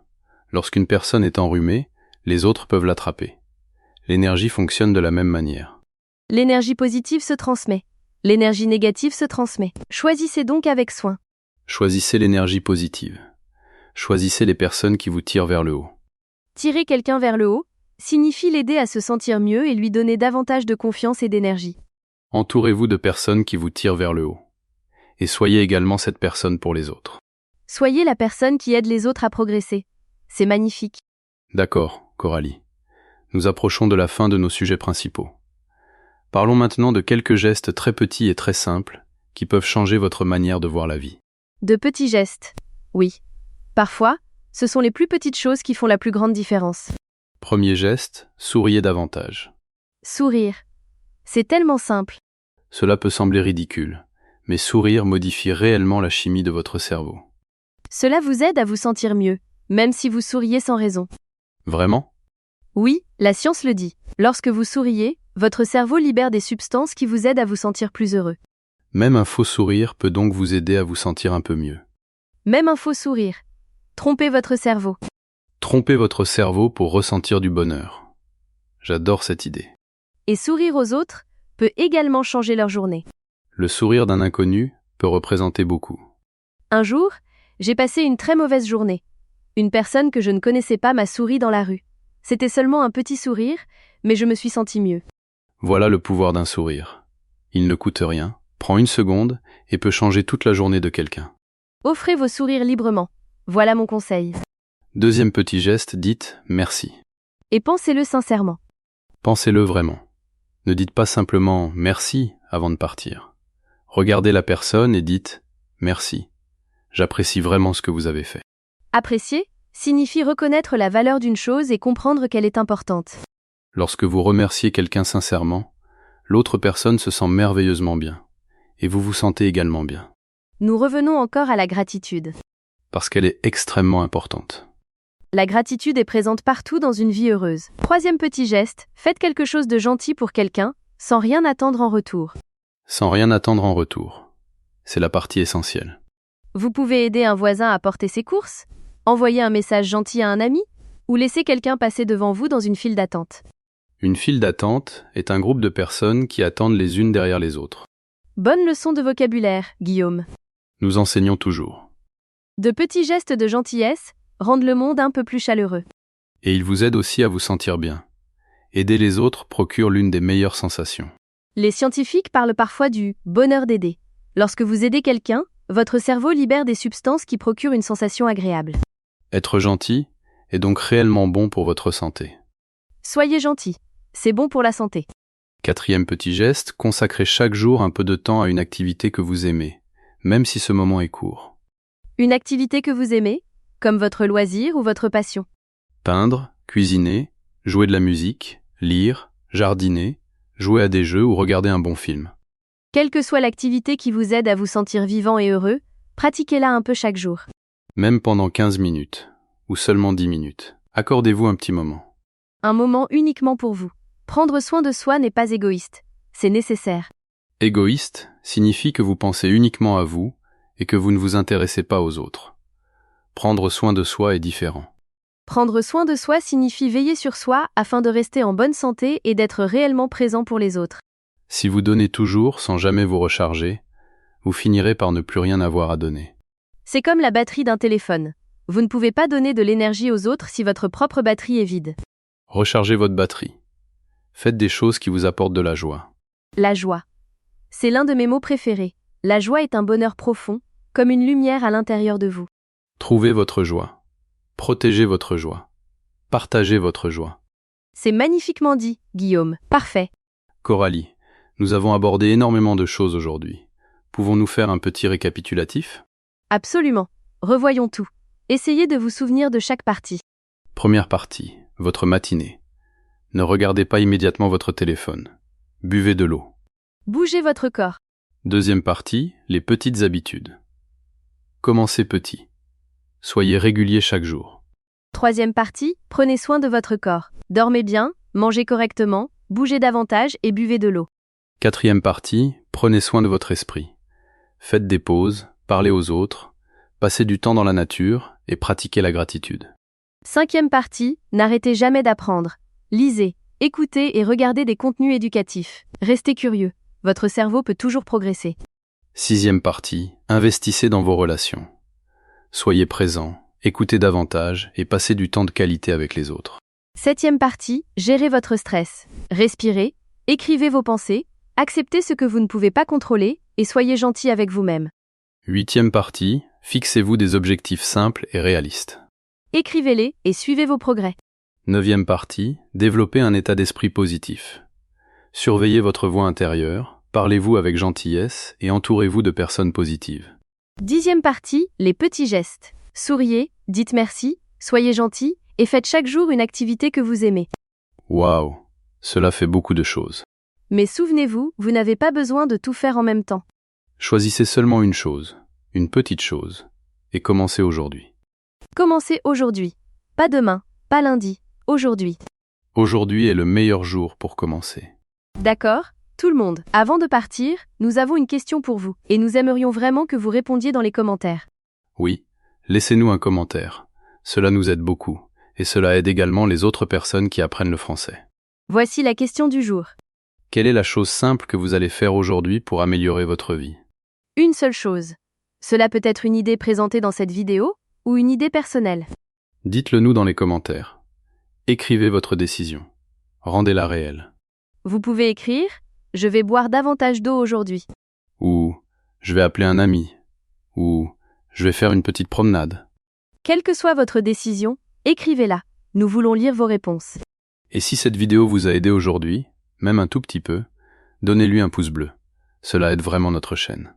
Lorsqu'une personne est enrhumée, les autres peuvent l'attraper. L'énergie fonctionne de la même manière. L'énergie positive se transmet. L'énergie négative se transmet. Choisissez donc avec soin. Choisissez l'énergie positive. Choisissez les personnes qui vous tirent vers le haut. Tirer quelqu'un vers le haut signifie l'aider à se sentir mieux et lui donner davantage de confiance et d'énergie. Entourez-vous de personnes qui vous tirent vers le haut. Et soyez également cette personne pour les autres. Soyez la personne qui aide les autres à progresser. C'est magnifique. D'accord, Coralie. Nous approchons de la fin de nos sujets principaux. Parlons maintenant de quelques gestes très petits et très simples qui peuvent changer votre manière de voir la vie. De petits gestes. Oui. Parfois, ce sont les plus petites choses qui font la plus grande différence. Premier geste, souriez davantage. Sourire. C'est tellement simple. Cela peut sembler ridicule, mais sourire modifie réellement la chimie de votre cerveau. Cela vous aide à vous sentir mieux, même si vous souriez sans raison. Vraiment ? Oui, la science le dit. Lorsque vous souriez, votre cerveau libère des substances qui vous aident à vous sentir plus heureux. Même un faux sourire peut donc vous aider à vous sentir un peu mieux. Même un faux sourire. Trompez votre cerveau. Trompez votre cerveau pour ressentir du bonheur. J'adore cette idée. Et sourire aux autres peut également changer leur journée. Le sourire d'un inconnu peut représenter beaucoup. Un jour, j'ai passé une très mauvaise journée. Une personne que je ne connaissais pas m'a souri dans la rue. C'était seulement un petit sourire, mais je me suis sentie mieux. Voilà le pouvoir d'un sourire. Il ne coûte rien, prend une seconde et peut changer toute la journée de quelqu'un. Offrez vos sourires librement. Voilà mon conseil. Deuxième petit geste, dites merci. Et pensez-le sincèrement. Pensez-le vraiment. Ne dites pas simplement merci avant de partir. Regardez la personne et dites merci. J'apprécie vraiment ce que vous avez fait. Apprécier signifie reconnaître la valeur d'une chose et comprendre qu'elle est importante. Lorsque vous remerciez quelqu'un sincèrement, l'autre personne se sent merveilleusement bien. Et vous vous sentez également bien. Nous revenons encore à la gratitude. Parce qu'elle est extrêmement importante. La gratitude est présente partout dans une vie heureuse. Troisième petit geste, faites quelque chose de gentil pour quelqu'un, sans rien attendre en retour. Sans rien attendre en retour. C'est la partie essentielle. Vous pouvez aider un voisin à porter ses courses, envoyer un message gentil à un ami, ou laisser quelqu'un passer devant vous dans une file d'attente. Une file d'attente est un groupe de personnes qui attendent les unes derrière les autres. Bonne leçon de vocabulaire, Guillaume. Nous enseignons toujours. De petits gestes de gentillesse rendent le monde un peu plus chaleureux. Et ils vous aident aussi à vous sentir bien. Aider les autres procure l'une des meilleures sensations. Les scientifiques parlent parfois du bonheur d'aider. Lorsque vous aidez quelqu'un, votre cerveau libère des substances qui procurent une sensation agréable. Être gentil est donc réellement bon pour votre santé. Soyez gentil, c'est bon pour la santé. Quatrième petit geste, consacrez chaque jour un peu de temps à une activité que vous aimez, même si ce moment est court. Une activité que vous aimez, comme votre loisir ou votre passion. Peindre, cuisiner, jouer de la musique, lire, jardiner, jouer à des jeux ou regarder un bon film. Quelle que soit l'activité qui vous aide à vous sentir vivant et heureux, pratiquez-la un peu chaque jour. Même pendant 15 minutes, ou seulement 10 minutes. Accordez-vous un petit moment. Un moment uniquement pour vous. Prendre soin de soi n'est pas égoïste. C'est nécessaire. Égoïste signifie que vous pensez uniquement à vous et que vous ne vous intéressez pas aux autres. Prendre soin de soi est différent. Prendre soin de soi signifie veiller sur soi afin de rester en bonne santé et d'être réellement présent pour les autres. Si vous donnez toujours sans jamais vous recharger, vous finirez par ne plus rien avoir à donner. C'est comme la batterie d'un téléphone. Vous ne pouvez pas donner de l'énergie aux autres si votre propre batterie est vide. Rechargez votre batterie. Faites des choses qui vous apportent de la joie. La joie. C'est l'un de mes mots préférés. La joie est un bonheur profond, comme une lumière à l'intérieur de vous. Trouvez votre joie. Protégez votre joie. Partagez votre joie. C'est magnifiquement dit, Guillaume. Parfait. Coralie, nous avons abordé énormément de choses aujourd'hui. Pouvons-nous faire un petit récapitulatif ? Absolument. Revoyons tout. Essayez de vous souvenir de chaque partie. Première partie, votre matinée. Ne regardez pas immédiatement votre téléphone. Buvez de l'eau. Bougez votre corps. Deuxième partie, les petites habitudes. Commencez petit. Soyez régulier chaque jour. Troisième partie, prenez soin de votre corps. Dormez bien, mangez correctement, bougez davantage et buvez de l'eau. Quatrième partie, prenez soin de votre esprit. Faites des pauses, parlez aux autres, passez du temps dans la nature et pratiquez la gratitude. Cinquième partie, n'arrêtez jamais d'apprendre. Lisez, écoutez et regardez des contenus éducatifs. Restez curieux. Votre cerveau peut toujours progresser. Sixième partie, investissez dans vos relations. Soyez présent, écoutez davantage et passez du temps de qualité avec les autres. Septième partie, gérez votre stress. Respirez, écrivez vos pensées, acceptez ce que vous ne pouvez pas contrôler et soyez gentil avec vous-même. Huitième partie, fixez-vous des objectifs simples et réalistes. Écrivez-les et suivez vos progrès. Neuvième partie, développez un état d'esprit positif. Surveillez votre voix intérieure, parlez-vous avec gentillesse et entourez-vous de personnes positives. Dixième partie, les petits gestes. Souriez, dites merci, soyez gentil et faites chaque jour une activité que vous aimez. Waouh, cela fait beaucoup de choses. Mais souvenez-vous, vous n'avez pas besoin de tout faire en même temps. Choisissez seulement une chose, une petite chose, et commencez aujourd'hui. Commencez aujourd'hui. Pas demain, pas lundi, aujourd'hui. Aujourd'hui est le meilleur jour pour commencer. D'accord, tout le monde. Avant de partir, nous avons une question pour vous, et nous aimerions vraiment que vous répondiez dans les commentaires. Oui, laissez-nous un commentaire. Cela nous aide beaucoup, et cela aide également les autres personnes qui apprennent le français. Voici la question du jour. Quelle est la chose simple que vous allez faire aujourd'hui pour améliorer votre vie ? Une seule chose. Cela peut être une idée présentée dans cette vidéo, ou une idée personnelle. Dites-le nous dans les commentaires. Écrivez votre décision. Rendez-la réelle. Vous pouvez écrire « Je vais boire davantage d'eau aujourd'hui ». Ou « Je vais appeler un ami ». Ou « Je vais faire une petite promenade ». Quelle que soit votre décision, écrivez-la. Nous voulons lire vos réponses. Et si cette vidéo vous a aidé aujourd'hui, même un tout petit peu, donnez-lui un pouce bleu. Cela aide vraiment notre chaîne.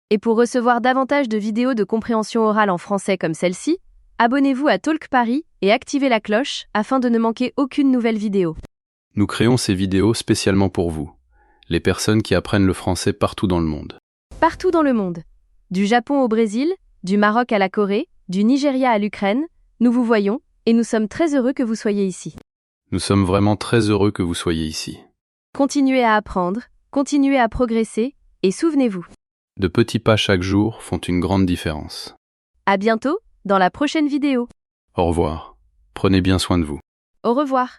Et pour recevoir davantage de vidéos de compréhension orale en français comme celle-ci, abonnez-vous à Talk Paris et activez la cloche afin de ne manquer aucune nouvelle vidéo. Nous créons ces vidéos spécialement pour vous, les personnes qui apprennent le français partout dans le monde. Partout dans le monde. Du Japon au Brésil, du Maroc à la Corée, du Nigeria à l'Ukraine, nous vous voyons et nous sommes très heureux que vous soyez ici. Nous sommes vraiment très heureux que vous soyez ici. Continuez à apprendre, continuez à progresser et souvenez-vous. De petits pas chaque jour font une grande différence. À bientôt dans la prochaine vidéo. Au revoir. Prenez bien soin de vous. Au revoir.